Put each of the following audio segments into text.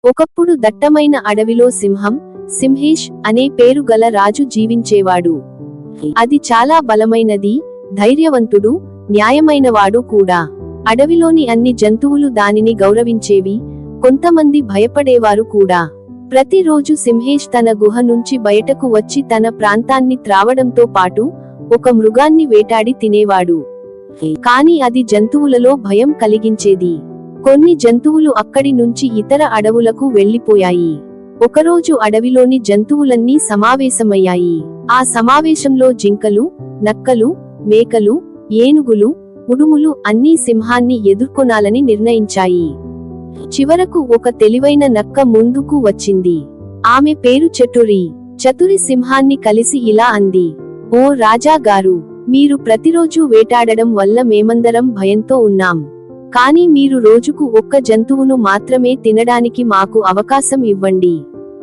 ఒకప్పుడు దట్టమైన అడవిలో సింహం, సింహేష్ అనే పేరు గల రాజు జీవించేవాడు. అది చాలా బలమైనది, ధైర్యవంతుడు, న్యాయమైనవాడు కూడా. అడవిలోని అన్ని జంతువులు దానిని గౌరవించేవి, కొంతమంది భయపడేవారు కూడా. ప్రతిరోజు సింహేష్ తన గుహ నుంచి బయటకు వచ్చి తన ప్రాంతాన్ని త్రావడంతో పాటు ఒక మృగాన్ని వేటాడి తినేవాడు. కాని అది జంతువులలో భయం కలిగించేది. కొన్ని జంతువులు అక్కడి నుంచి ఇతర అడవులకు వెళ్లిపోయాయి. ఒకరోజు అడవిలోని జంతువులన్నీ సమావేశమయ్యాయి. ఆ సమావేశంలో జింకలు, నక్కలు, మేకలు, ఏనుగులు, ఉడుములు అన్నీ సింహాన్ని ఎదుర్కొనాలని నిర్ణయించాయి. చివరకు ఒక తెలివైన నక్క ముందుకు వచ్చింది. ఆమె పేరు చతురి. చతురి సింహాన్ని కలిసి ఇలా అంది: "ఓ రాజా గారు, మీరు ప్రతిరోజు వేటాడడం వల్ల మేమందరం భయంతో ఉన్నాం. కానీ మీరు రోజుకు ఒక్క జంతువును మాత్రమే తినడానికి మాకు అవకాశం ఇవ్వండి.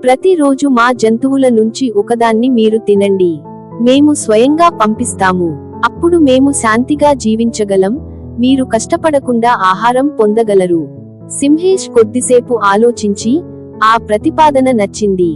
ప్రతిరోజు మా జంతువుల నుంచి ఒకదాన్ని మీరు తినండి. మేము స్వయంగా పంపిస్తాము. అప్పుడు మేము శాంతిగా జీవించగలం, మీరు కష్టపడకుండా ఆహారం పొందగలరు." సింహేష్ కొద్దిసేపు ఆలోచించి, ఆ ప్రతిపాదన నచ్చింది.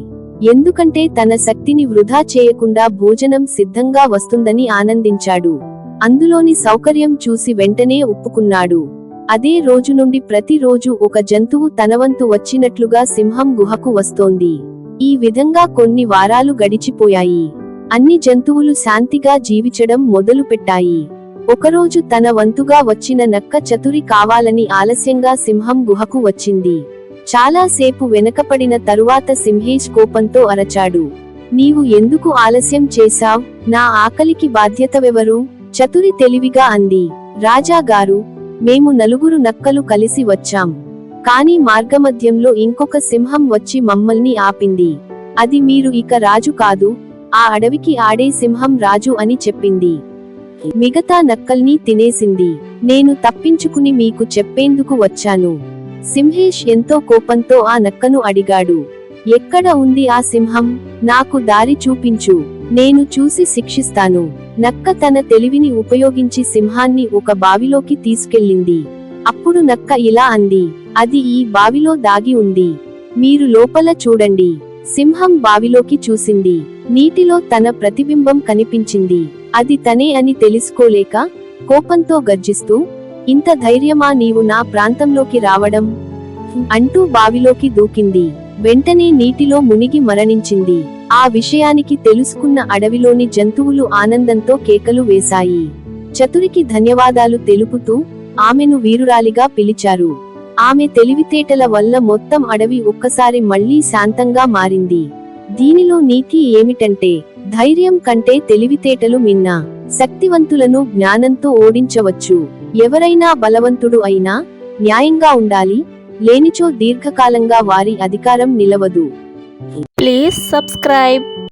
ఎందుకంటే తన శక్తిని వృధా చేయకుండా భోజనం సిద్ధంగా వస్తుందని ఆనందించాడు. అందులోని సౌకర్యం చూసి వెంటనే ఒప్పుకున్నాడు. అదే రోజు నుండి ప్రతిరోజు ఒక జంతువు తనవంతు వచ్చినట్లుగా సింహం గుహకు వస్తోంది. ఈ విధంగా కొన్ని వారాలు గడిచిపోయాయి. అన్ని జంతువులు శాంతిగా జీవించడం మొదలుపెట్టాయి. ఒకరోజు తన వంతుగా వచ్చిన నక్క చతురి కావాలని ఆలస్యంగా సింహం గుహకు వచ్చింది. చాలా సేపు వెనకపడిన తరువాత సింహేష్ కోపంతో అరచాడు: "నీవు ఎందుకు ఆలస్యం చేశావ్? నా ఆకలికి బాధ్యతవెవరు?" చతురి తెలివిగా అంది: "రాజా గారు, మేము నలుగురు నక్కలు కలిసి వచ్చాం. కానీ మార్గమధ్యంలో ఇంకొక సింహం వచ్చి మమ్మల్ని ఆపింది. అది మీరు ఇక రాజు కాదు, ఆ అడవికి ఆడే సింహం రాజు అని చెప్పింది. మిగతా నక్కల్ని తినేసింది. నేను తప్పించుకుని మీకు చెప్పేందుకు వచ్చాను." సింహేష్ ఎంతో కోపంతో ఆ నక్కను అడిగాడు: "ఎక్కడ ఉంది ఆ సింహం? నాకు దారి చూపించు, నేను చూసి శిక్షిస్తాను." నక్క తన తెలివిని ఉపయోగించి సింహాన్ని ఒక బావిలోకి తీసుకెళ్ళింది. అప్పుడు నక్క ఇలా అంది: "అది ఈ బావిలో దాగి ఉంది. మీరు లోపల చూడండి." సింహం బావిలోకి చూసింది. నీటిలో తన ప్రతిబింబం కనిపించింది. అది తనే అని తెలుసుకోలేక కోపంతో గర్జిస్తూ, "ఇంత ధైర్యమా నీవు నా ప్రాంతంలోకి రావడం?" అంటూ బావిలోకి దూకింది. వెంటనే నీటిలో మునిగి మరణించింది. ఆ విషయానికి తెలుసుకున్న అడవిలోని జంతువులు ఆనందంతో కేకలు వేశాయి. చతురికి ధన్యవాదాలు తెలుపుతూ ఆమెను వీరురాలిగా పిలిచారు. ఆమె తెలివితేటల వల్ల మొత్తం అడవి ఒక్కసారి మళ్లీ శాంతంగా మారింది. దీనిలో నీతి ఏమిటంటే, ధైర్యం కంటే తెలివితేటలు మిన్న. శక్తివంతులను జ్ఞానంతో ఓడించవచ్చు. ఎవరైనా బలవంతుడు అయినా న్యాయంగా ఉండాలి, లేనిచో దీర్ఘకాలంగా వారి అధికారం నిలవదు. Please subscribe.